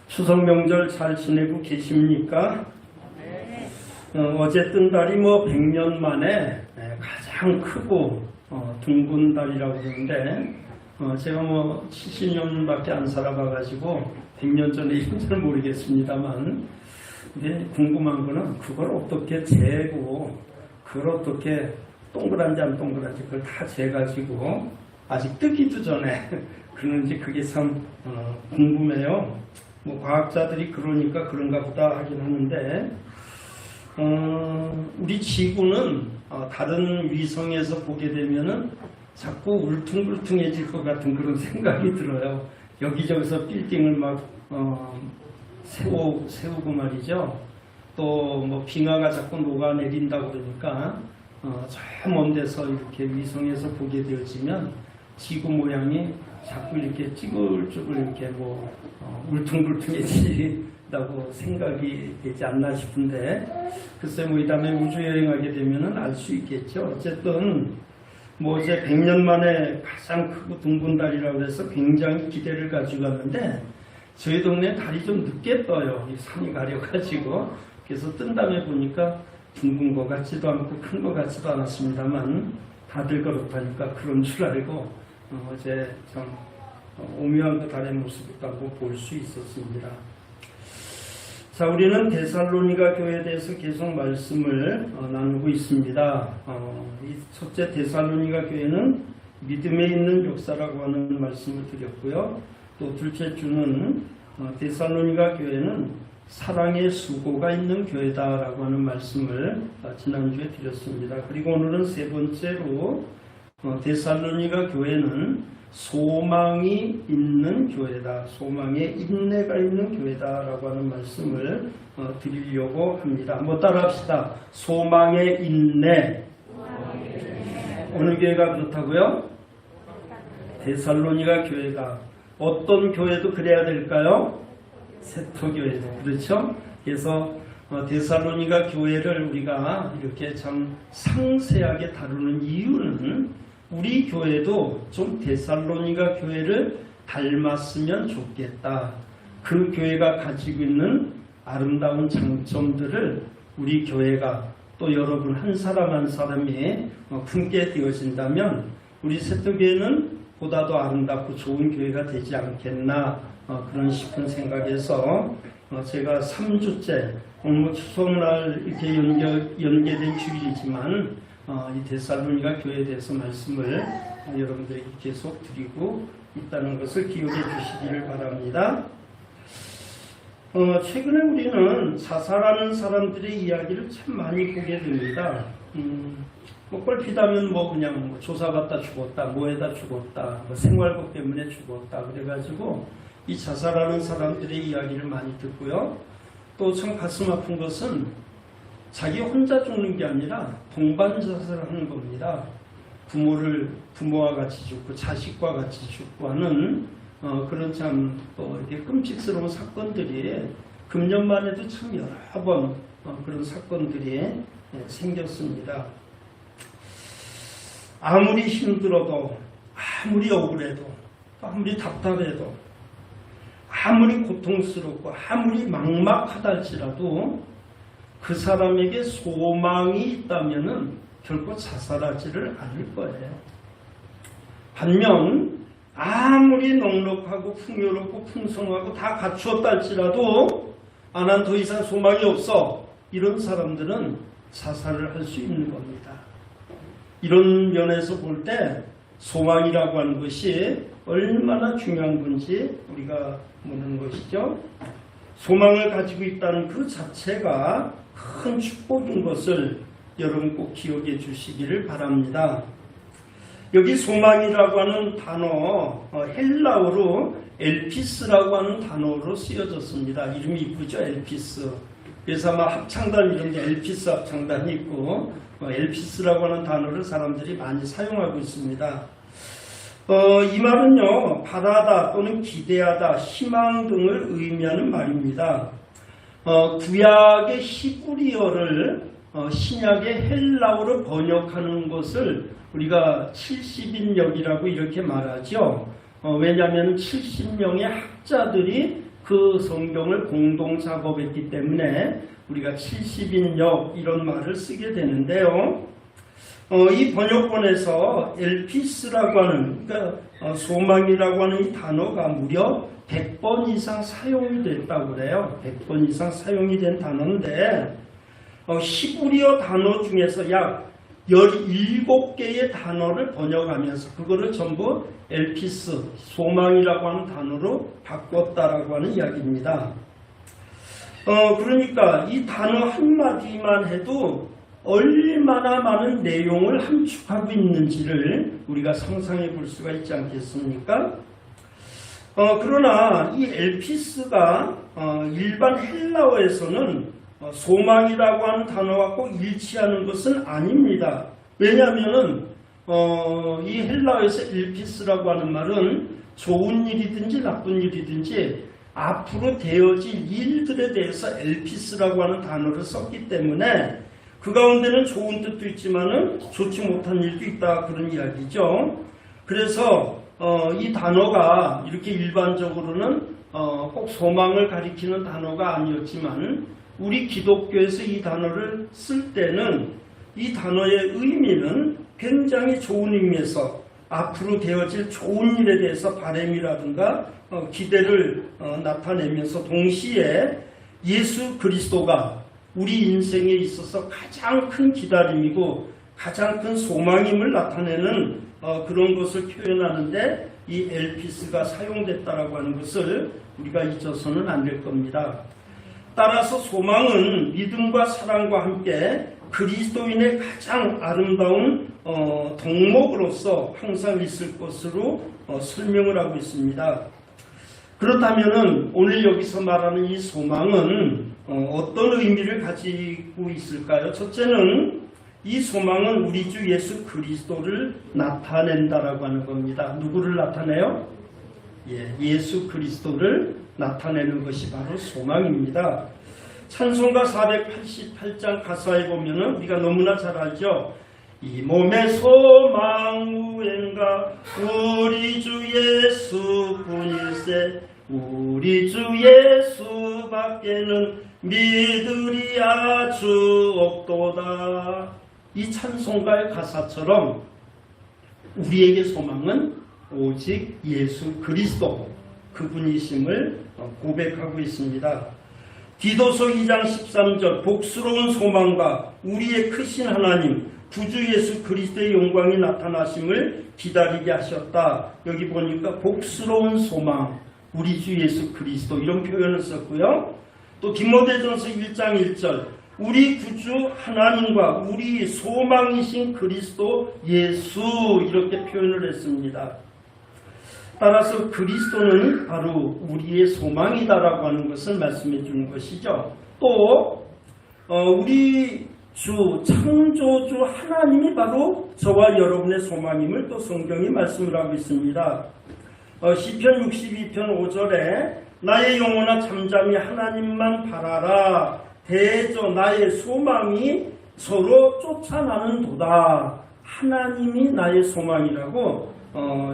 추석 명절 잘 지내고 계십니까? 어제 뜬 달이 100년 만에 가장 크고 둥근 달이라고 그러는데 제가 70년밖에 안 살아봐가지고 100년 전에 이런지는 모르겠습니다만, 근데 궁금한 거는 그걸 어떻게 재고 그걸 어떻게 동그란지 안 동그란지 그걸 다 재가지고 아직 뜨기도 전에 그러는지 그게 참 궁금해요. 과학자들이 그러니까 그런가 보다 하긴 하는데, 우리 지구는 다른 위성에서 보게 되면은 자꾸 울퉁불퉁해질 것 같은 그런 생각이 들어요. 여기저기서 빌딩을 막 세우고 말이죠. 또 빙하가 자꾸 녹아내린다고 그러니까 저 먼 데서 이렇게 위성에서 보게 되어지면 지구 모양이 자꾸 이렇게 찌글찌글 이렇게 울퉁불퉁해진다고 생각이 되지 않나 싶은데, 글쎄 이 다음에 우주 여행하게 되면은 알 수 있겠죠. 어쨌든 어제 100년 만에 가장 크고 둥근 달이라고 해서 굉장히 기대를 가지고 갔는데, 저희 동네 달이 좀 늦게 떠요. 이 산이 가려가지고. 그래서 뜬 다음에 보니까 둥근 것 같지도 않고 큰 것 같지도 않았습니다만, 다들 그렇다니까 그런 줄 알고 어제 참 오묘한 그 달의 모습을 볼 수 있었습니다. 자, 우리는 데살로니가 교회에 대해서 계속 말씀을 나누고 있습니다. 이 첫째 데살로니가 교회는 믿음에 있는 역사라고 하는 말씀을 드렸고요. 또 둘째 주는 데살로니가 교회는 사랑의 수고가 있는 교회다라고 하는 말씀을 지난주에 드렸습니다. 그리고 오늘은 세 번째로 데살로니가 교회는 소망이 있는 교회다, 소망의 인내가 있는 교회다라고 하는 말씀을 드리려고 합니다. 한번 따라합시다. 소망의 인내. 어느 교회가 그렇다고요? 데살로니가 교회가. 어떤 교회도 그래야 될까요? 세터교회도 그렇죠? 그래서 데살로니가 교회를 우리가 이렇게 참 상세하게 다루는 이유는 우리 교회도 좀 데살로니가 교회를 닮았으면 좋겠다. 그 교회가 가지고 있는 아름다운 장점들을 우리 교회가 또 여러분 한 사람 한 사람이 품게 되어진다면 우리 세터교회는 보다 더 아름답고 좋은 교회가 되지 않겠나, 그런 싶은 생각에서 제가 3주째 오늘 추석날 이렇게 연계된 주일이지만 이 데살로니가 교회에 대해서 말씀을 여러분들에게 계속 드리고 있다는 것을 기억해 주시기를 바랍니다. 최근에 우리는 자살하는 사람들의 이야기를 참 많이 보게 됩니다. 꼴피다면 그냥 조사받다 죽었다, 뭐에다 죽었다, 생활복 때문에 죽었다, 그래가지고 이 자살하는 사람들의 이야기를 많이 듣고요. 또 참 가슴 아픈 것은 자기 혼자 죽는 게 아니라 동반 자살하는 겁니다. 부모와 같이 죽고 자식과 같이 죽고 하는 그런 참 또 이렇게 끔찍스러운 사건들이 금년만 해도 참 여러 번 그런 사건들이 생겼습니다. 아무리 힘들어도, 아무리 억울해도, 아무리 답답해도, 아무리 고통스럽고 아무리 막막하다 할지라도 그 사람에게 소망이 있다면은 결코 자살하지를 않을 거예요. 반면 아무리 넉넉하고 풍요롭고 풍성하고 다 갖추었다 할지라도 난 더 이상 소망이 없어, 이런 사람들은 자살을 할 수 있는 겁니다. 이런 면에서 볼 때 소망이라고 하는 것이 얼마나 중요한 건지 우리가 묻는 것이죠. 소망을 가지고 있다는 그 자체가 큰 축복인 것을 여러분 꼭 기억해 주시기를 바랍니다. 여기 소망이라고 하는 단어, 헬라어로 엘피스라고 하는 단어로 쓰여졌습니다. 이름이 이쁘죠? 엘피스. 그래서 아마 합창단 이런데 엘피스 합창단이 있고 엘피스라고 하는 단어를 사람들이 많이 사용하고 있습니다. 이 말은요, 바라다 또는 기대하다, 희망 등을 의미하는 말입니다. 구약의 히브리어를 신약의 헬라어로 번역하는 것을 우리가 70인역이라고 이렇게 말하죠. 왜냐하면 70명의 학자들이 그 성경을 공동 작업했기 때문에 우리가 70인역 이런 말을 쓰게 되는데요. 이 번역본에서 엘피스라고 하는, 그러니까 소망이라고 하는 이 단어가 무려 100번 이상 사용이 됐다고 그래요. 100번 이상 사용이 된 단어인데 히브리어 단어 중에서 약 17개의 단어를 번역하면서 그거를 전부 엘피스, 소망이라고 하는 단어로 바꿨다라고 하는 이야기입니다. 그러니까 이 단어 한마디만 해도 얼마나 많은 내용을 함축하고 있는지를 우리가 상상해 볼 수가 있지 않겠습니까? 그러나 이 엘피스가 일반 헬라어에서는 소망이라고 하는 단어와 꼭 일치하는 것은 아닙니다. 왜냐하면 이 헬라어에서 엘피스라고 하는 말은 좋은 일이든지 나쁜 일이든지 앞으로 되어질 일들에 대해서 엘피스라고 하는 단어를 썼기 때문에 그 가운데는 좋은 뜻도 있지만은 좋지 못한 일도 있다, 그런 이야기죠. 그래서 이 단어가 이렇게 일반적으로는 꼭 소망을 가리키는 단어가 아니었지만 우리 기독교에서 이 단어를 쓸 때는 이 단어의 의미는 굉장히 좋은 의미에서 앞으로 되어질 좋은 일에 대해서 바람이라든가 기대를 나타내면서 동시에 예수 그리스도가 우리 인생에 있어서 가장 큰 기다림이고 가장 큰 소망임을 나타내는 그런 것을 표현하는데 이 엘피스가 사용됐다라고 하는 것을 우리가 잊어서는 안 될 겁니다. 따라서 소망은 믿음과 사랑과 함께 그리스도인의 가장 아름다운 덕목으로서 항상 있을 것으로 설명을 하고 있습니다. 그렇다면 오늘 여기서 말하는 이 소망은 어떤 의미를 가지고 있을까요? 첫째는 이 소망은 우리 주 예수 그리스도를 나타낸다라고 하는 겁니다. 누구를 나타내요? 예수 그리스도를 나타내는 것이 바로 소망입니다. 찬송가 488장 가사에 보면은 우리가 너무나 잘 알죠. 이 몸의 소망 무엔가 우리 주 예수뿐일세 우리 주 예수밖에는 믿으리 아주 없도다. 이 찬송가의 가사처럼 우리에게 소망은 오직 예수 그리스도 그분이심을 고백하고 있습니다. 디도서 2장 13절 복스러운 소망과 우리의 크신 하나님 구주 예수 그리스도의 영광이 나타나심을 기다리게 하셨다. 여기 보니까 복스러운 소망 우리 주 예수 그리스도 이런 표현을 썼고요. 또 디모데전서 1장 1절 우리 구주 하나님과 우리 소망이신 그리스도 예수 이렇게 표현을 했습니다. 따라서 그리스도는 바로 우리의 소망이다라고 하는 것을 말씀해 주는 것이죠. 또 우리 주 창조주 하나님이 바로 저와 여러분의 소망임을 또 성경이 말씀을 하고 있습니다. 시편 62편 5절에 나의 영혼아 잠잠히 하나님만 바라라 대저 나의 소망이 서로 쫓아나는 도다. 하나님이 나의 소망이라고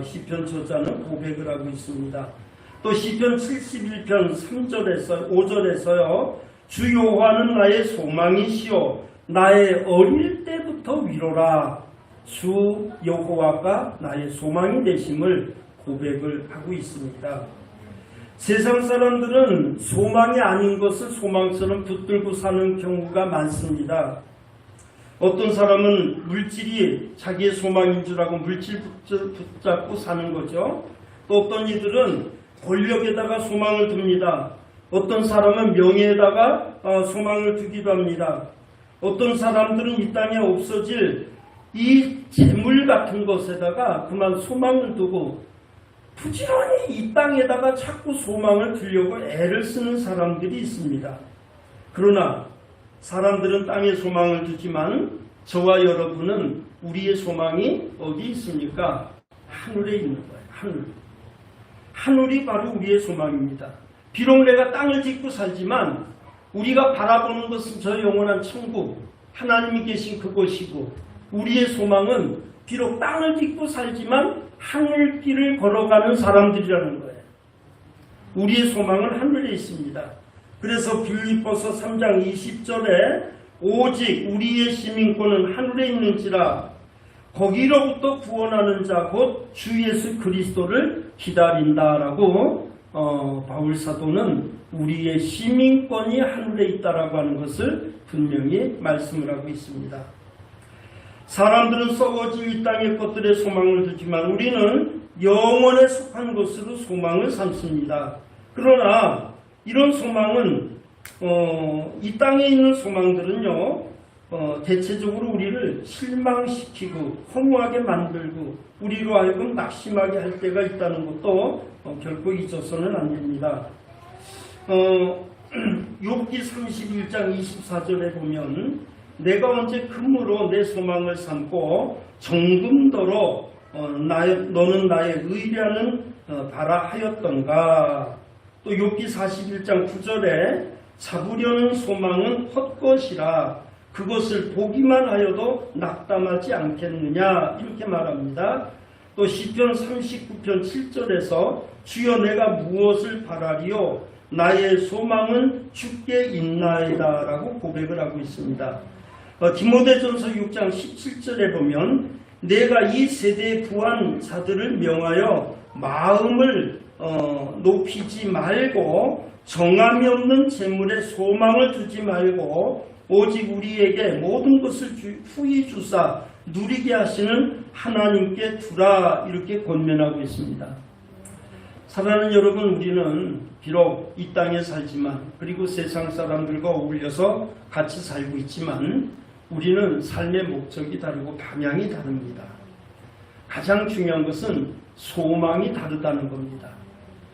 시편 저자는 고백을 하고 있습니다. 또 시편 71편 3절에서 5절에서요. 주 여호와는 나의 소망이시오 나의 어릴 때부터 위로라. 주 여호와가 나의 소망이 되심을 고백을 하고 있습니다. 세상 사람들은 소망이 아닌 것을 소망처럼 붙들고 사는 경우가 많습니다. 어떤 사람은 물질이 자기의 소망인 줄 알고 물질 붙잡고 사는 거죠. 또 어떤 이들은 권력에다가 소망을 둡니다. 어떤 사람은 명예에다가 소망을 두기도 합니다. 어떤 사람들은 이 땅에 없어질 이 재물 같은 것에다가 그만 소망을 두고 부지런히 이 땅에다가 자꾸 소망을 두려고 애를 쓰는 사람들이 있습니다. 그러나 사람들은 땅에 소망을 두지만 저와 여러분은 우리의 소망이 어디 있습니까? 하늘에 있는 거예요. 하늘이 바로 우리의 소망입니다. 비록 내가 땅을 짓고 살지만 우리가 바라보는 것은 저 영원한 천국, 하나님이 계신 그곳이고 우리의 소망은 비록 땅을 짓고 살지만 하늘길을 걸어가는 사람들이라는 거예요. 우리의 소망은 하늘에 있습니다. 그래서 빌립보서 3장 20절에 오직 우리의 시민권은 하늘에 있는지라 거기로부터 구원하는 자 곧 주 예수 그리스도를 기다린다라고 바울 사도는 우리의 시민권이 하늘에 있다라고 하는 것을 분명히 말씀을 하고 있습니다. 사람들은 썩어질 이 땅의 것들의 소망을 두지만 우리는 영원에 속한 것으로 소망을 삼습니다. 그러나 이런 소망은 이 땅에 있는 소망들은요 대체적으로 우리를 실망시키고 허무하게 만들고 우리로 하여금 낙심하게 할 때가 있다는 것도 결코 잊어서는 안 됩니다. 욥기 31장 24절에 보면 내가 언제 금으로 내 소망을 삼고 정금도로 너는 나의 의뢰하는 바라 하였던가. 또 욥기 41장 9절에 잡으려는 소망은 헛것이라 그것을 보기만 하여도 낙담하지 않겠느냐 이렇게 말합니다. 또 시편 39편 7절에서 주여 내가 무엇을 바라리요 나의 소망은 주께 있나이다 라고 고백을 하고 있습니다. 디모데전서 6장 17절에 보면 내가 이 세대에 부한 자들을 명하여 마음을 높이지 말고 정함이 없는 재물에 소망을 두지 말고 오직 우리에게 모든 것을 후히 주사 누리게 하시는 하나님께 두라 이렇게 권면하고 있습니다. 사랑하는 여러분, 우리는 비록 이 땅에 살지만 그리고 세상 사람들과 어울려서 같이 살고 있지만 우리는 삶의 목적이 다르고 방향이 다릅니다. 가장 중요한 것은 소망이 다르다는 겁니다.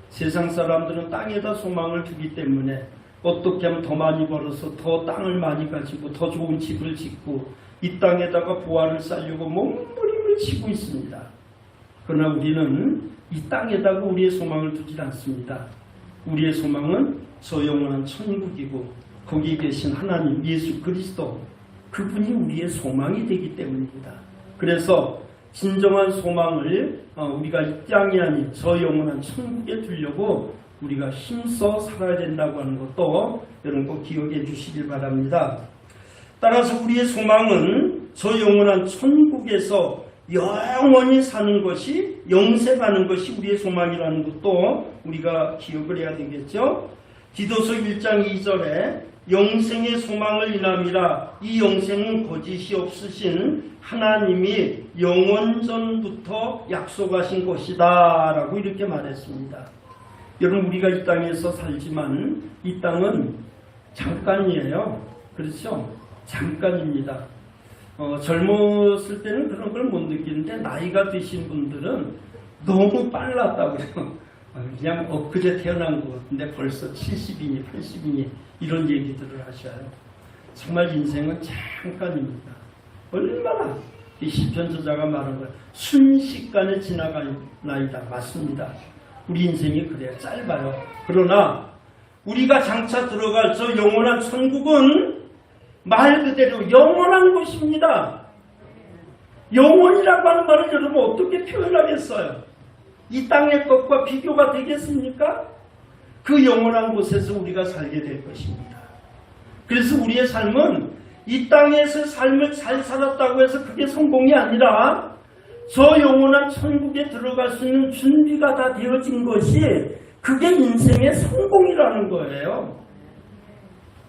세상 사람들은 땅에다 소망을 두기 때문에 어떻게 하면 더 많이 벌어서 더 땅을 많이 가지고 더 좋은 집을 짓고 이 땅에다가 보화를 쌓으려고 몸부림을 치고 있습니다. 그러나 우리는 이 땅에다가 우리의 소망을 두지 않습니다. 우리의 소망은 저 영원한 천국이고 거기 계신 하나님 예수 그리스도 그분이 우리의 소망이 되기 때문입니다. 그래서 진정한 소망을 우리가 이 땅이 아닌 저 영원한 천국에 두려고 우리가 힘써 살아야 된다고 하는 것도 여러분 꼭 기억해 주시길 바랍니다. 따라서 우리의 소망은 저 영원한 천국에서 영원히 사는 것이 영생하는 것이 우리의 소망이라는 것도 우리가 기억을 해야 되겠죠. 디도서 1장 2절에 영생의 소망을 인함이라 이 영생은 거짓이 없으신 하나님이 영원전부터 약속하신 것이다 라고 이렇게 말했습니다. 여러분 우리가 이 땅에서 살지만 이 땅은 잠깐이에요. 그렇죠? 잠깐입니다. 젊었을 때는 그런 걸 못 느끼는데 나이가 드신 분들은 너무 빨랐다고요. 그냥 엊그제 태어난 것 같은데 벌써 70이니 80이니 이런 얘기들을 하셔요. 정말 인생은 잠깐입니다. 얼마나 이 시편 저자가 말한 거예요. 순식간에 지나가나이다. 맞습니다. 우리 인생이 그래야 짧아요. 그러나 우리가 장차 들어갈 저 영원한 천국은 말 그대로 영원한 곳입니다. 영원이라고 하는 말을 여러분 어떻게 표현하겠어요? 이 땅의 것과 비교가 되겠습니까? 그 영원한 곳에서 우리가 살게 될 것입니다. 그래서 우리의 삶은 이 땅에서 삶을 잘 살았다고 해서 그게 성공이 아니라 저 영원한 천국에 들어갈 수 있는 준비가 다 되어진 것이 그게 인생의 성공이라는 거예요.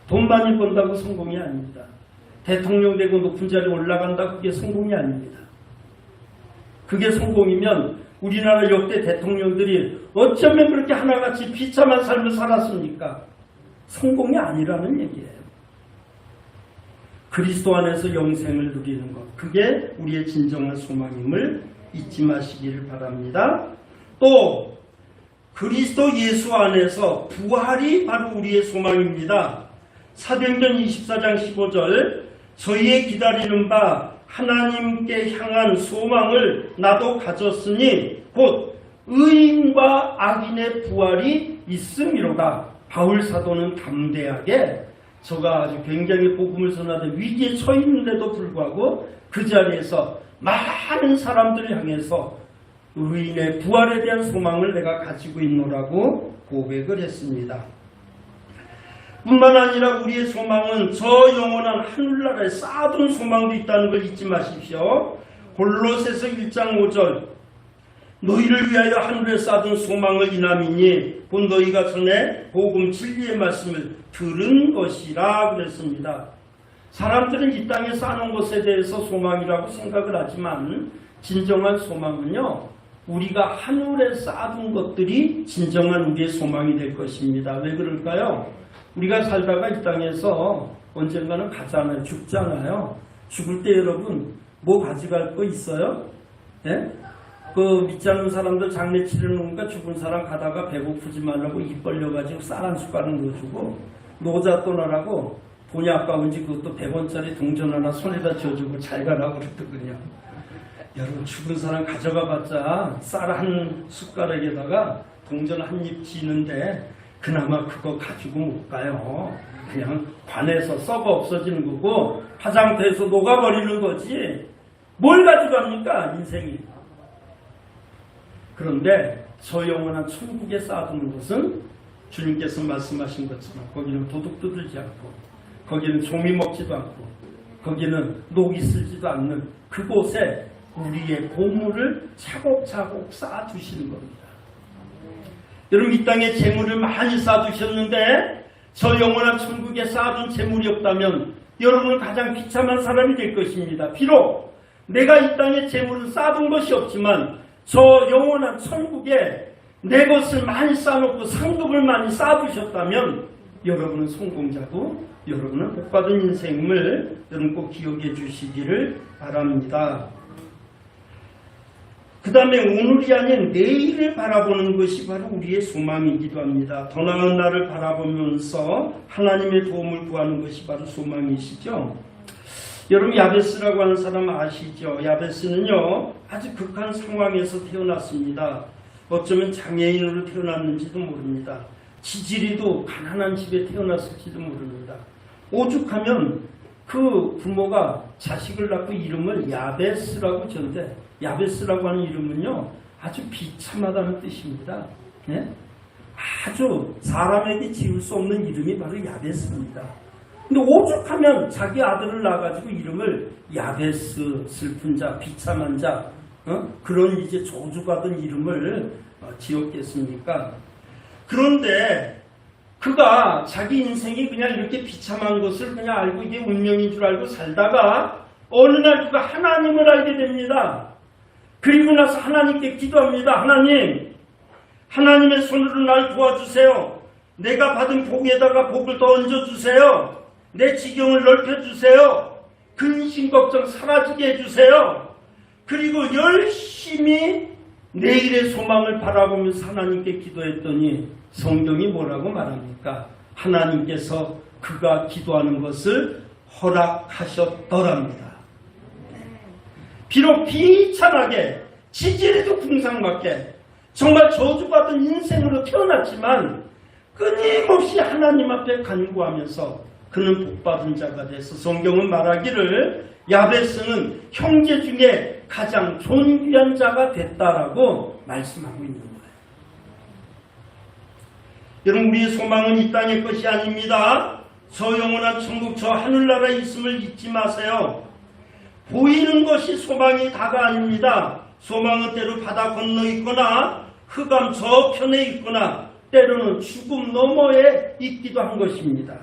돈 많이 번다고 성공이 아닙니다. 대통령 되고 높은 자리에 올라간다고 그게 성공이 아닙니다. 그게 성공이면 우리나라 역대 대통령들이 어쩌면 그렇게 하나같이 비참한 삶을 살았습니까? 성공이 아니라는 얘기예요. 그리스도 안에서 영생을 누리는 것, 그게 우리의 진정한 소망임을 잊지 마시기를 바랍니다. 또 그리스도 예수 안에서 부활이 바로 우리의 소망입니다. 사도행전 24장 15절 저희의 기다리는 바 하나님께 향한 소망을 나도 가졌으니 곧 의인과 악인의 부활이 있음이로다. 바울 사도는 담대하게 저가 아주 굉장히 복음을 전하던 위기에 처했는데도 불구하고 그 자리에서 많은 사람들을 향해서 의인의 부활에 대한 소망을 내가 가지고 있노라고 고백을 했습니다. 뿐만 아니라 우리의 소망은 저 영원한 하늘나라에 쌓아둔 소망도 있다는 걸 잊지 마십시오. 골로새서 1장 5절 너희를 위하여 하늘에 쌓아둔 소망을 인함이니 곧 너희가 전에 복음 진리의 말씀을 들은 것이라 그랬습니다. 사람들은 이 땅에 쌓아놓은 것에 대해서 소망이라고 생각을 하지만 진정한 소망은요, 우리가 하늘에 쌓아둔 것들이 진정한 우리의 소망이 될 것입니다. 왜 그럴까요? 우리가 살다가 이 땅에서 언젠가는 가잖아요. 죽잖아요. 죽을 때 여러분 뭐 가져갈 거 있어요? 예? 그 믿지 않는 사람들 장례 치르는가 죽은 사람 가다가 배고프지 말라고 입 벌려가지고 쌀 한 숟가락 넣어주고 노자 떠나라고 돈이 아까운지 그것도 100원짜리 동전 하나 손에다 쥐어주고 잘 가라고 그랬더군요. 여러분 죽은 사람 가져가 봤자 쌀 한 숟가락에다가 동전 한 입 쥐는데 그나마 그거 가지고 못 가요. 그냥 관에서 썩어 없어지는 거고 화장터에서 녹아버리는 거지 뭘 가져갑니까 인생이. 그런데 저 영원한 천국에 쌓아두는 것은 주님께서 말씀하신 것처럼 거기는 도둑도 들지 않고 거기는 종이 먹지도 않고 거기는 녹이 슬지도 않는 그곳에 우리의 보물을 차곡차곡 쌓아두시는 겁니다. 여러분 이 땅에 재물을 많이 쌓아두셨는데 저 영원한 천국에 쌓아둔 재물이 없다면 여러분은 가장 비참한 사람이 될 것입니다. 비록 내가 이 땅에 재물을 쌓아둔 것이 없지만 저 영원한 천국에 내 것을 많이 쌓아놓고 상급을 많이 쌓아두셨다면 여러분은 성공자고 여러분은 복받은 인생임을 여러분 꼭 기억해 주시기를 바랍니다. 그 다음에 오늘이 아닌 내일을 바라보는 것이 바로 우리의 소망이기도 합니다. 더 나은 날을 바라보면서 하나님의 도움을 구하는 것이 바로 소망이시죠. 여러분 야베스라고 하는 사람 아시죠? 야베스는요 아주 극한 상황에서 태어났습니다. 어쩌면 장애인으로 태어났는지도 모릅니다. 지지리도 가난한 집에 태어났을지도 모릅니다. 오죽하면 그 부모가 자식을 낳고 이름을 야베스라고 지었는데 야베스라고 하는 이름은요 아주 비참하다는 뜻입니다. 예? 아주 사람에게 지을 수 없는 이름이 바로 야베스입니다. 근데 오죽하면 자기 아들을 낳아가지고 이름을 야베스, 슬픈 자, 비참한 자, 그런 이제 저주받은 이름을 지었겠습니까? 그런데 그가 자기 인생이 그냥 이렇게 비참한 것을 그냥 알고 이게 운명인 줄 알고 살다가 어느 날 그가 하나님을 알게 됩니다. 그리고 나서 하나님께 기도합니다. 하나님의 손으로 날 도와주세요. 내가 받은 복에다가 복을 더 얹어주세요. 내 지경을 넓혀주세요. 근심 걱정 사라지게 해주세요. 그리고 열심히 내일의 소망을 바라보면서 하나님께 기도했더니 성경이 뭐라고 말합니까? 하나님께서 그가 기도하는 것을 허락하셨더랍니다. 비록 비참하게 지지리도 궁상맞게 정말 저주받은 인생으로 태어났지만 끊임없이 하나님 앞에 간구하면서 그는 복받은 자가 돼서 성경은 말하기를 야베스는 형제 중에 가장 존귀한 자가 됐다라고 말씀하고 있는 거예요. 여러분 우리의 소망은 이 땅의 것이 아닙니다. 저 영원한 천국 저 하늘나라에 있음을 잊지 마세요. 보이는 것이 소망이 다가 아닙니다. 소망은 때로 바다 건너 있거나 흑암 저편에 있거나 때로는 죽음 너머에 있기도 한 것입니다.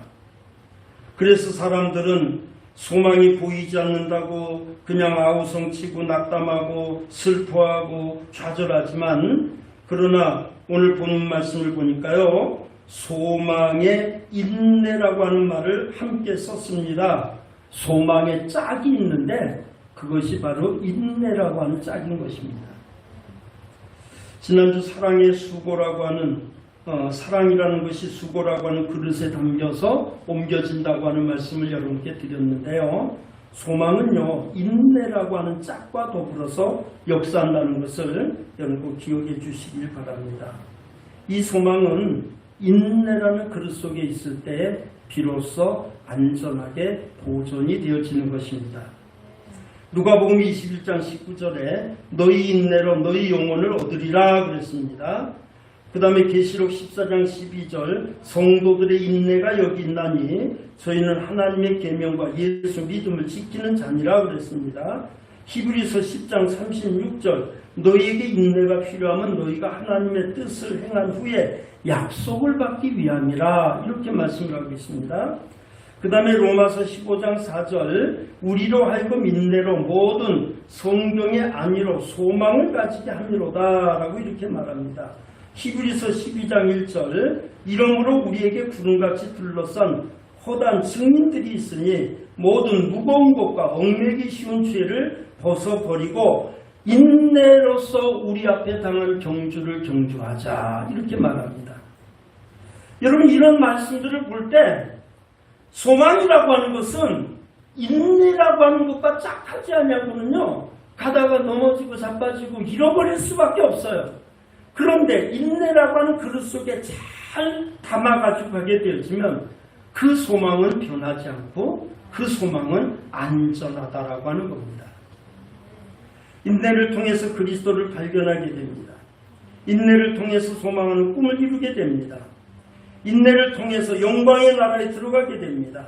그래서 사람들은 소망이 보이지 않는다고 그냥 아우성치고 낙담하고 슬퍼하고 좌절하지만 그러나 오늘 본문 말씀을 보니까요. 소망의 인내라고 하는 말을 함께 썼습니다. 소망의 짝이 있는데 그것이 바로 인내라고 하는 짝인 것입니다. 지난주 사랑의 수고라고 하는 사랑이라는 것이 수고라고 하는 그릇에 담겨서 옮겨진다고 하는 말씀을 여러분께 드렸는데요. 소망은요 인내라고 하는 짝과 더불어서 역사한다는 것을 여러분 꼭 기억해 주시길 바랍니다. 이 소망은 인내라는 그릇 속에 있을 때 비로소 안전하게 보존이 되어지는 것입니다. 누가복음 21장 19절에 너희 인내로 너희 영혼을 얻으리라 그랬습니다. 그 다음에 계시록 14장 12절 성도들의 인내가 여기 있나니 저희는 하나님의 계명과 예수 믿음을 지키는 자니라 그랬습니다. 히브리서 10장 36절 너희에게 인내가 필요하면 너희가 하나님의 뜻을 행한 후에 약속을 받기 위함이라 이렇게 말씀을 하고 있습니다. 그 다음에 로마서 15장 4절 우리로 하여금 인내로 모든 성경의 안위로 소망을 가지게 함이로다 라고 이렇게 말합니다. 히브리서 12장 1절 이러므로 우리에게 구름같이 둘러싼 허다한 증인들이 있으니 모든 무거운 것과 얽매기 쉬운 죄를 벗어버리고 인내로서 우리 앞에 당한 경주를 경주하자 이렇게 말합니다. 여러분 이런 말씀들을 볼 때 소망이라고 하는 것은 인내라고 하는 것과 짝하지 않냐고는요. 가다가 넘어지고 자빠지고 잃어버릴 수밖에 없어요. 그런데 인내라고 하는 그릇 속에 잘 담아가지고 가게 되어지면 그 소망은 변하지 않고 그 소망은 안전하다라고 하는 겁니다. 인내를 통해서 그리스도를 발견하게 됩니다. 인내를 통해서 소망하는 꿈을 이루게 됩니다. 인내를 통해서 영광의 나라에 들어가게 됩니다.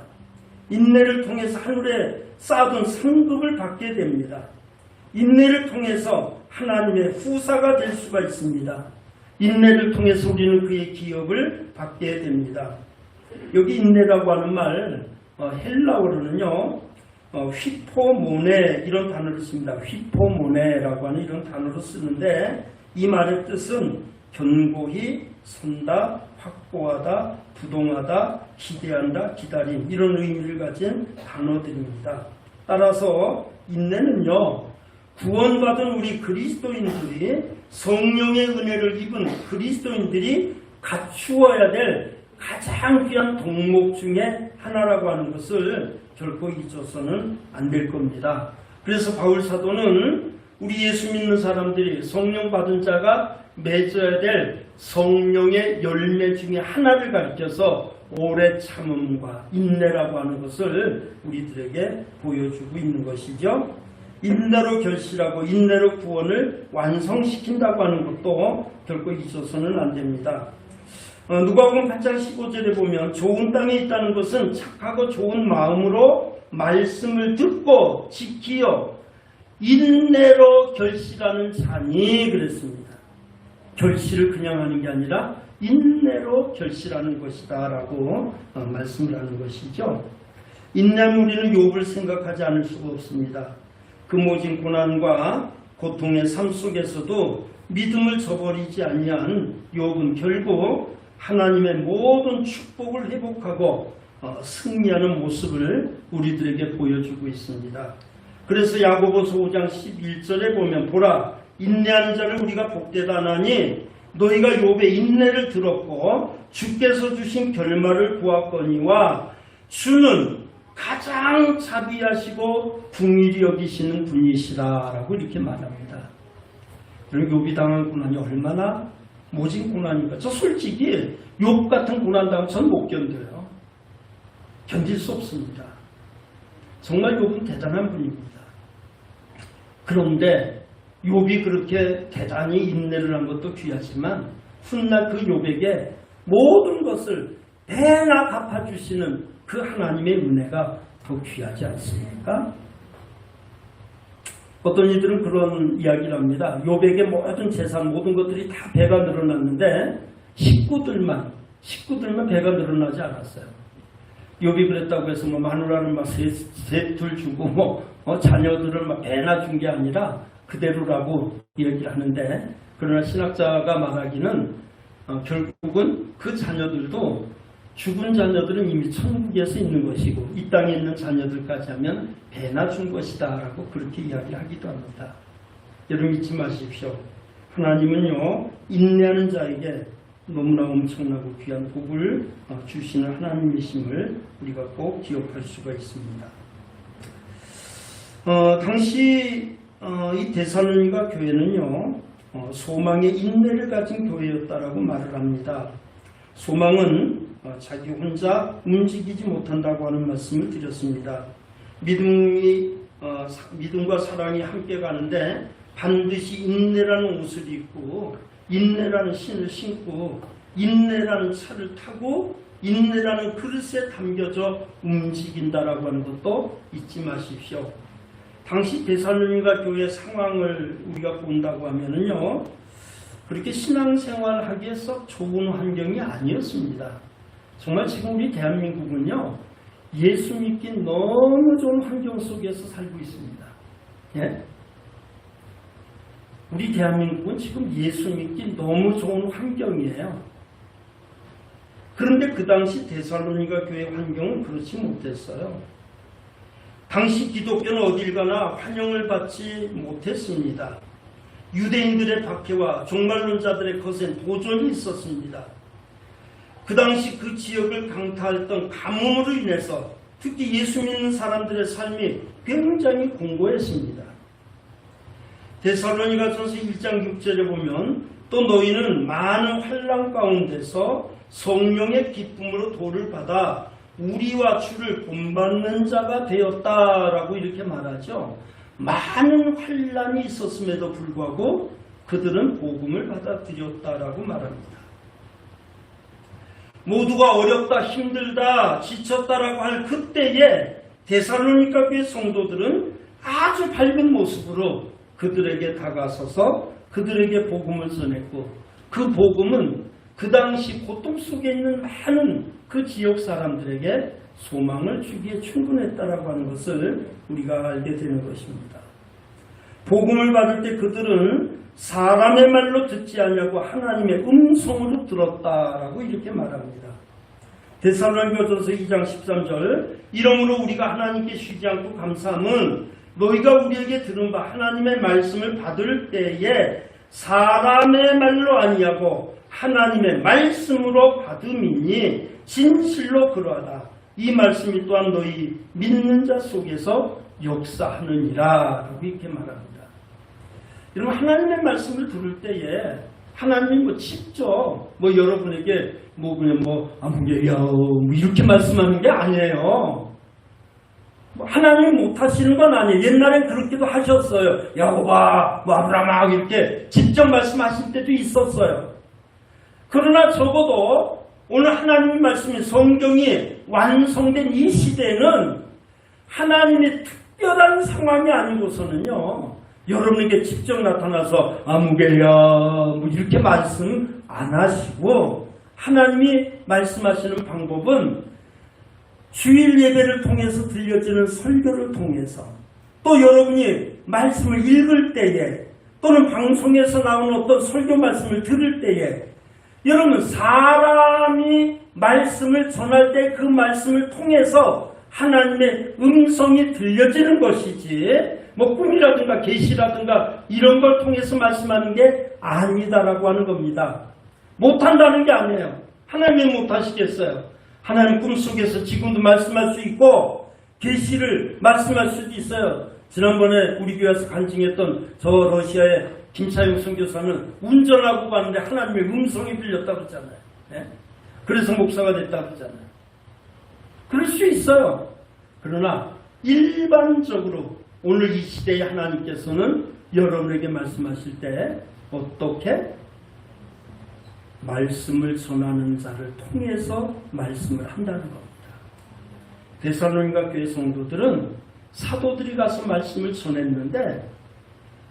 인내를 통해서 하늘에 쌓아둔 상급을 받게 됩니다. 인내를 통해서 하나님의 후사가 될 수가 있습니다. 인내를 통해서 우리는 그의 기업을 받게 됩니다. 여기 인내라고 하는 말 헬라어로는요 휘포모네 이런 단어를 씁니다. 휘포모네라고 하는 이런 단어로 쓰는데 이 말의 뜻은 견고히 선다, 확고하다, 부동하다, 기대한다, 기다림 이런 의미를 가진 단어들입니다. 따라서 인내는요 구원받은 우리 그리스도인들이 성령의 은혜를 입은 그리스도인들이 갖추어야 될 가장 귀한 덕목 중에 하나라고 하는 것을 결코 잊어서는 안 될 겁니다. 그래서 바울 사도는 우리 예수 믿는 사람들이 성령 받은 자가 맺어야 될 성령의 열매 중에 하나를 가르쳐서 오래 참음과 인내라고 하는 것을 우리들에게 보여주고 있는 것이죠. 인내로 결실하고 인내로 구원을 완성시킨다고 하는 것도 결코 잊어서는 안 됩니다. 누가복음 8장 15절에 보면 좋은 땅에 있다는 것은 착하고 좋은 마음으로 말씀을 듣고 지키어 인내로 결실하는 자니 그랬습니다. 결실을 그냥 하는 게 아니라 인내로 결실하는 것이다 라고 말씀을 하는 것이죠. 인내는 우리는 욥을 생각하지 않을 수가 없습니다. 그 모진 고난과 고통의 삶 속에서도 믿음을 저버리지 아니한 욥은 결국 하나님의 모든 축복을 회복하고 승리하는 모습을 우리들에게 보여주고 있습니다. 그래서 야고보서 5장 11절에 보면 보라 인내하는 자를 우리가 복되다 하나니 너희가 욥의 인내를 들었고 주께서 주신 결말을 보았거니와 주는 가장 자비하시고 긍휼히 여기시는 분이시다 라고 이렇게 말합니다. 그리고 욥이 당한 고난이 얼마나 모진 고난인가. 저 솔직히 욥 같은 고난 당하면 전 못 견뎌요. 견딜 수 없습니다. 정말 욥은 대단한 분입니다. 그런데 욥이 그렇게 대단히 인내를 한 것도 귀하지만 훗날 그 욥에게 모든 것을 배나 갚아주시는 그 하나님의 은혜가 더 귀하지 않습니까? 어떤 이들은 그런 이야기를 합니다. 욥에게 모든 재산 모든 것들이 다 배가 늘어났는데 식구들만 배가 늘어나지 않았어요. 욥이 그랬다고 해서 마누라는 막 셋둘 주고 자녀들을 막 배나 준 게 아니라 그대로라고 얘기를 하는데 그러나 신학자가 말하기는 결국은 그 자녀들도 죽은 자녀들은 이미 천국에서 있는 것이고 이 땅에 있는 자녀들까지 하면 배나 준 것이다 라고 그렇게 이야기하기도 합니다. 여러분 잊지 마십시오. 하나님은요 인내하는 자에게 너무나 엄청나고 귀한 복을 주시는 하나님이심을 우리가 꼭 기억할 수가 있습니다. 당시 이 데살로니가 교회는요 소망의 인내를 가진 교회였다라고 말을 합니다. 소망은 자기 혼자 움직이지 못한다고 하는 말씀을 드렸습니다. 믿음과 사랑이 함께 가는데 반드시 인내라는 옷을 입고 인내라는 신을 신고 인내라는 차를 타고 인내라는 그릇에 담겨져 움직인다라고 하는 것도 잊지 마십시오. 당시 데살로니가 교회 상황을 우리가 본다고 하면은요, 그렇게 신앙생활하기에 썩 좋은 환경이 아니었습니다. 정말 지금 우리 대한민국은요, 예수 믿기 너무 좋은 환경 속에서 살고 있습니다. 예? 우리 대한민국은 지금 예수 믿기 너무 좋은 환경이에요. 그런데 그 당시 데살로니가 교회 환경은 그렇지 못했어요. 당시 기독교는 어딜 가나 환영을 받지 못했습니다. 유대인들의 박해와 종말론자들의 거센 도전이 있었습니다. 그 당시 그 지역을 강타했던 가뭄으로 인해서 특히 예수 믿는 사람들의 삶이 굉장히 공고했습니다. 데살로니가전서 1장 6절에 보면 또 너희는 많은 환난 가운데서 성령의 기쁨으로 도를 받아 우리와 주를 본받는 자가 되었다라고 이렇게 말하죠. 많은 환난이 있었음에도 불구하고 그들은 복음을 받아들였다라고 말합니다. 모두가 어렵다, 힘들다, 지쳤다라고 할 그때에 데살로니가 교회 성도들은 아주 밝은 모습으로 그들에게 다가서서 그들에게 복음을 전했고, 그 복음은 그 당시 고통 속에 있는 많은 그 지역 사람들에게 소망을 주기에 충분했다라고 하는 것을 우리가 알게 되는 것입니다. 복음을 받을 때 그들은 사람의 말로 듣지 않냐고 하나님의 음성으로 들었다라고 이렇게 말합니다. 데살로니가전서 2장 13절 이러므로 우리가 하나님께 쉬지 않고 감사함은 너희가 우리에게 들은 바 하나님의 말씀을 받을 때에 사람의 말로 아니하고 하나님의 말씀으로 받음이니 진실로 그러하다. 이 말씀이 또한 너희 믿는 자 속에서 역사하느니라 라고 이렇게 말합니다. 여러분, 하나님의 말씀을 들을 때에 하나님이 직접 여러분에게 이렇게 말씀하는 게 아니에요. 하나님이 못하시는 건 아니에요. 옛날엔 그렇게도 하셨어요. 야곱아, 아브라함아 이렇게 직접 말씀하실 때도 있었어요. 그러나 적어도 오늘 하나님의 말씀이 성경이 완성된 이 시대는 하나님의 특별한 상황이 아니고서는요, 여러분에게 직접 나타나서 아무개야 이렇게 말씀 안 하시고, 하나님이 말씀하시는 방법은 주일 예배를 통해서 들려지는 설교를 통해서, 또 여러분이 말씀을 읽을 때에, 또는 방송에서 나오는 어떤 설교 말씀을 들을 때에, 여러분 사람이 말씀을 전할 때 그 말씀을 통해서 하나님의 음성이 들려지는 것이지, 꿈이라든가 계시라든가 이런 걸 통해서 말씀하는 게 아니다라고 하는 겁니다. 못한다는 게 아니에요. 하나님이 못하시겠어요? 하나님 꿈속에서 지금도 말씀할 수 있고 계시를 말씀할 수도 있어요. 지난번에 우리 교회에서 간증했던 저 러시아의 김차용 선교사는 운전하고 가는데 하나님의 음성이 들렸다고 그러잖아요. 네? 그래서 목사가 됐다고 그러잖아요. 그럴 수 있어요. 그러나 일반적으로 오늘 이 시대에 하나님께서는 여러분에게 말씀하실 때 어떻게 말씀을 전하는 자를 통해서 말씀을 한다는 겁니다. 데살로니가 교회 성도들은 사도들이 가서 말씀을 전했는데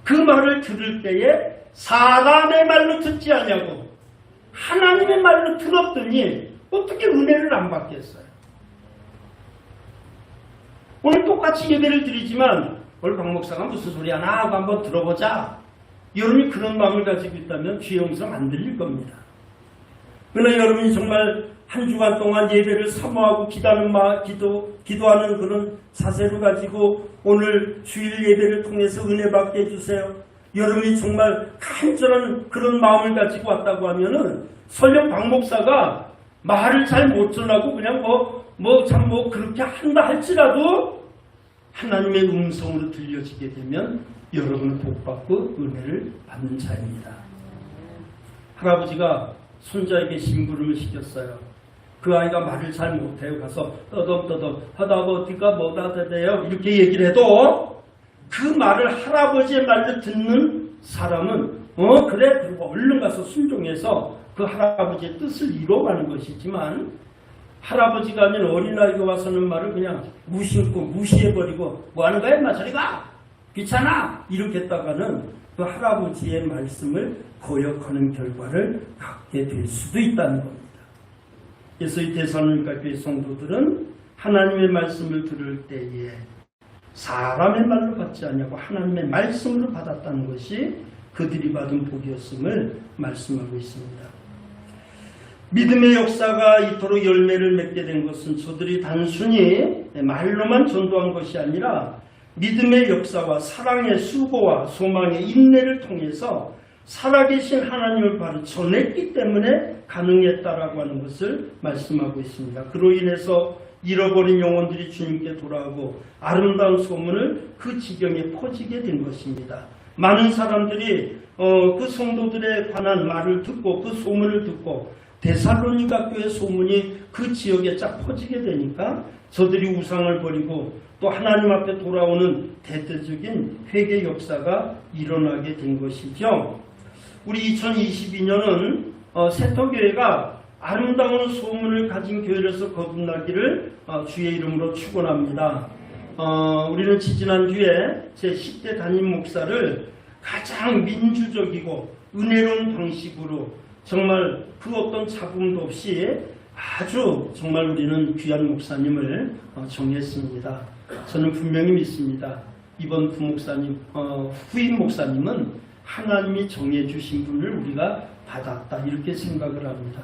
그 말을 들을 때에 사람의 말로 듣지 않냐고 하나님의 말로 들었더니 어떻게 은혜를 안 받겠어요? 오늘 똑같이 예배를 드리지만 오늘 박 목사가 무슨 소리 하나 하고 한번 들어보자. 여러분이 그런 마음을 가지고 있다면 주의 음성 안 들릴 겁니다. 그러나 여러분이 정말 한 주간 동안 예배를 사모하고 기도하는 그런 자세를 가지고 오늘 주일 예배를 통해서 은혜 받게 해주세요. 여러분이 정말 간절한 그런 마음을 가지고 왔다고 하면은 설령 박 목사가 말을 잘 못 전하고 그냥 그렇게 한다 할지라도 하나님의 음성으로 들려지게 되면 여러분은 복받고 은혜를 받는 자입니다. 할아버지가 손자에게 심부름을 시켰어요. 그 아이가 말을 잘 못해요. 가서 떠덤떠덤 하다 어디가 뭐다 돼요 이렇게 얘기를 해도 그 말을 할아버지의 말로 듣는 사람은 그래 그리고 얼른 가서 순종해서 그 할아버지의 뜻을 이루어가는 것이지만 할아버지가 아닌 어린아이가 와서는 말을 그냥 무심코 무시해버리고 뭐하는 거야 인마 저리 가 귀찮아 이렇게 했다가는 그 할아버지의 말씀을 거역하는 결과를 갖게 될 수도 있다는 겁니다. 그래서 이 데살로니가 교회 성도들은 하나님의 말씀을 들을 때에 사람의 말로 받지 않냐고 하나님의 말씀으로 받았다는 것이 그들이 받은 복이었음을 말씀하고 있습니다. 믿음의 역사가 이토록 열매를 맺게 된 것은 저들이 단순히 말로만 전도한 것이 아니라 믿음의 역사와 사랑의 수고와 소망의 인내를 통해서 살아계신 하나님을 바로 전했기 때문에 가능했다라고 하는 것을 말씀하고 있습니다. 그로 인해서 잃어버린 영혼들이 주님께 돌아오고 아름다운 소문을 그 지경에 퍼지게 된 것입니다. 많은 사람들이 그 성도들에 관한 말을 듣고 그 소문을 듣고 데살로니가 교회 소문이 그 지역에 쫙 퍼지게 되니까 저들이 우상을 버리고 또 하나님 앞에 돌아오는 대대적인 회개 역사가 일어나게 된 것이죠. 우리 2022년은 세터교회가 아름다운 소문을 가진 교회로서 거듭나기를 주의 이름으로 축원합니다. 우리는 지지난주에 제 10대 담임 목사를 가장 민주적이고 은혜로운 방식으로 정말 그 어떤 잡음도 없이 아주 정말 우리는 귀한 목사님을 정했습니다. 저는 분명히 믿습니다. 이번 부목사님, 후임 목사님은 하나님이 정해주신 분을 우리가 받았다 이렇게 생각을 합니다.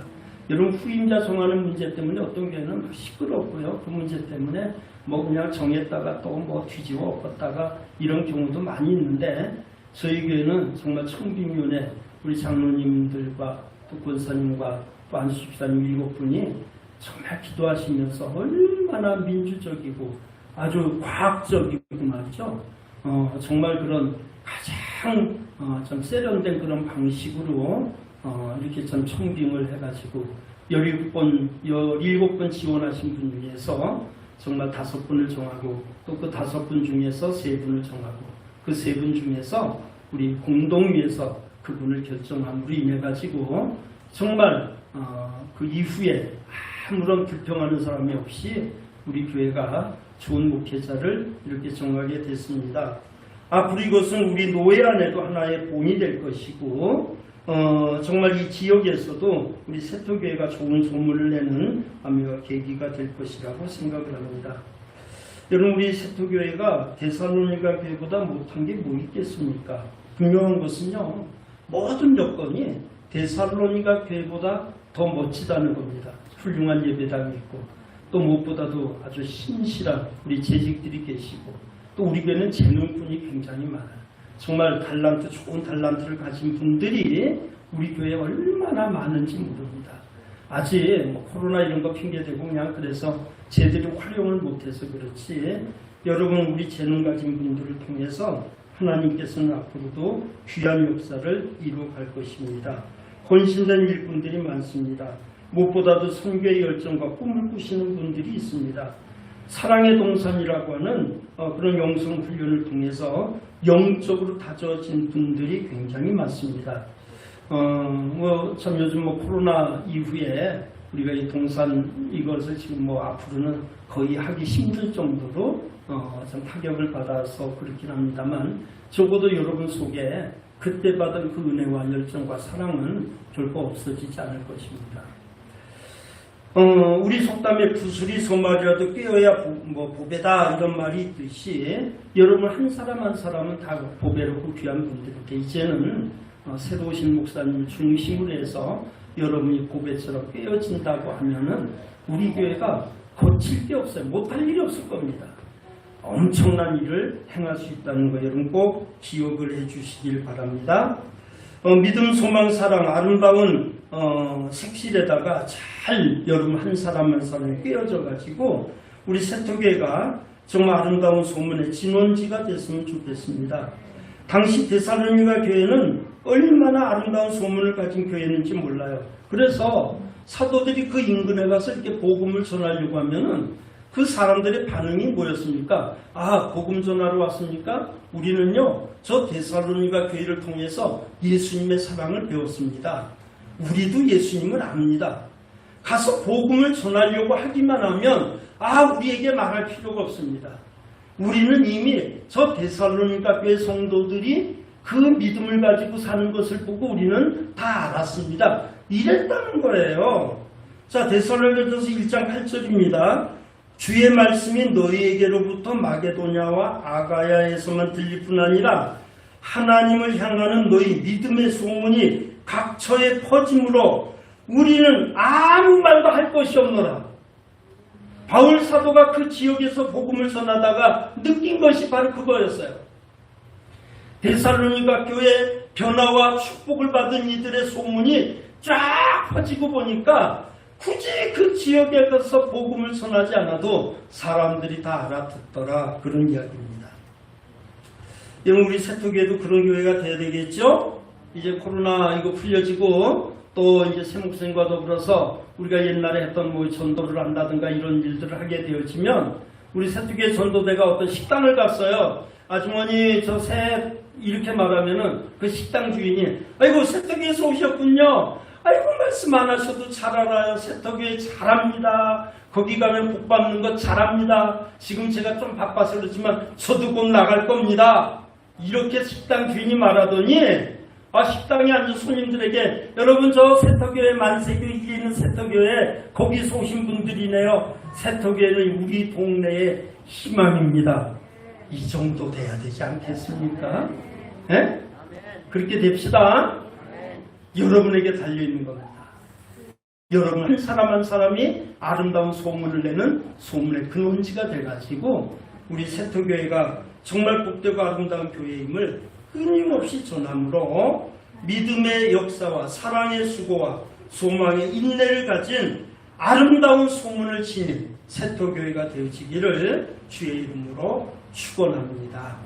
여러분 후임자 정하는 문제 때문에 어떤 교회는 시끄럽고요. 그 문제 때문에 뭐 그냥 정했다가 또 뭐 뒤집어 엎었다가 이런 경우도 많이 있는데 저희 교회는 정말 청빙위원회 우리 장로님들과 또 권사님과 또 안수집사님 7분이 정말 기도하시면서 얼마나 민주적이고 아주 과학적이고 말이죠. 정말 그런 가장 좀 세련된 그런 방식으로 이렇게 좀 청빙을 해가지고 17번 지원하신 분 중에서 정말 5분을 정하고 또 그 5분 중에서 3분을 정하고 그 3분 중에서 우리 공동위에서 그분을 결정함으로 인해 가지고 정말 그 이후에 아무런 불평하는 사람이 없이 우리 교회가 좋은 목회자를 이렇게 정하게 됐습니다. 앞으로 이것은 우리 노예 안에도 하나의 본이 될 것이고 정말 이 지역에서도 우리 세터교회가 좋은 소문을 내는 아미와 계기가 될 것이라고 생각을 합니다. 여러분 우리 세터교회가 데살로니가 교회보다 못한 게 뭐 있겠습니까? 분명한 것은요. 모든 여건이 데살로니가 교회보다 더 멋지다는 겁니다. 훌륭한 예배당이 있고 또 무엇보다도 아주 신실한 우리 재직들이 계시고 또 우리 교회는 재능꾼이 굉장히 많아요. 정말 좋은 달란트를 가진 분들이 우리 교회에 얼마나 많은지 모릅니다. 아직 뭐 코로나 이런 거 핑계대고 그냥 그래서 제대로 활용을 못해서 그렇지 여러분 우리 재능 가진 분들을 통해서 하나님께서는 앞으로도 귀한 역사를 이루어갈 것입니다. 헌신된 일꾼들이 많습니다. 무엇보다도 선교의 열정과 꿈을 꾸시는 분들이 있습니다. 사랑의 동산이라고 하는 그런 영성 훈련을 통해서 영적으로 다져진 분들이 굉장히 많습니다. 참 요즘 코로나 이후에 우리가 이 동산 이것을 지금 앞으로는 거의 하기 힘들 정도로 좀 타격을 받아서 그렇긴 합니다만 적어도 여러분 속에 그때 받은 그 은혜와 열정과 사랑은 결코 없어지지 않을 것입니다. 우리 속담에 구슬이 소말이라도 꿰어야 보배다 이런 말이 있듯이 여러분 한 사람 한 사람은 다 보배롭고 귀한 분들인데 이제는 새로 오신 목사님을 중심으로 해서 여러분이 보배처럼 꿰어진다고 하면은 우리 교회가 거칠 게 없어요. 못할 일이 없을 겁니다. 엄청난 일을 행할 수 있다는 거 여러분 꼭 기억을 해주시길 바랍니다. 믿음, 소망, 사랑, 아름다운 색실에다가 잘 여러분 한 사람 한 사람이 꿰어져 가지고 우리 세터교회가 정말 아름다운 소문의 진원지가 됐으면 좋겠습니다. 당시 데살로니가 교회는 얼마나 아름다운 소문을 가진 교회였는지 몰라요. 그래서 사도들이 그 인근에 가서 이렇게 복음을 전하려고 하면은 그 사람들의 반응이 뭐였습니까? 아, 복음 전하러 왔습니까? 우리는요, 저 데살로니가 교회를 통해서 예수님의 사랑을 배웠습니다. 우리도 예수님을 압니다. 가서 복음을 전하려고 하기만 하면 우리에게 말할 필요가 없습니다. 우리는 이미 저 데살로니가 교회 성도들이 그 믿음을 가지고 사는 것을 보고 우리는 다 알았습니다. 이랬다는 거예요. 자, 데살로니가전서 1장 8절입니다. 주의 말씀이 너희에게로부터 마게도냐와 아가야에서만 들릴 뿐 아니라 하나님을 향하는 너희 믿음의 소문이 각처에 퍼짐으로 우리는 아무 말도 할 것이 없노라. 바울 사도가 그 지역에서 복음을 전하다가 느낀 것이 바로 그거였어요. 데살로니가 교회 변화와 축복을 받은 이들의 소문이 쫙 퍼지고 보니까 굳이 그 지역에 가서 복음을 전하지 않아도 사람들이 다 알아듣더라. 그런 이야기입니다. 여러분, 우리 세토교회도 그런 교회가 돼야 되겠죠? 이제 코로나 이거 풀려지고 또 이제 세목생과 더불어서 우리가 옛날에 했던 뭐 전도를 한다든가 이런 일들을 하게 되어지면 우리 세토교회 전도대가 어떤 식당을 갔어요. 아주머니 저 새 이렇게 말하면은 그 식당 주인이 아이고 세토교회에서 오셨군요. 아이고 말씀 안 하셔도 잘 알아요. 세토교회 잘합니다. 거기 가면 복 받는 거 잘합니다. 지금 제가 좀 바빠서 그렇지만 저도 곧 나갈 겁니다. 이렇게 식당 주인이 말하더니 식당에 앉은 손님들에게 여러분 저 세토교회 만세교에 있는 세토교회 거기서 오신 분들이네요. 세토교회는 우리 동네의 희망입니다. 이 정도 돼야 되지 않겠습니까? 네? 그렇게 됩시다. 여러분에게 달려있는 겁니다. 여러분 한 사람 한 사람이 아름다운 소문을 내는 소문의 근원지가 돼가지고 우리 세토교회가 정말 복되고 아름다운 교회임을 끊임없이 전함으로 믿음의 역사와 사랑의 수고와 소망의 인내를 가진 아름다운 소문을 지닌 세토교회가 되어지기를 주의 이름으로 축원합니다.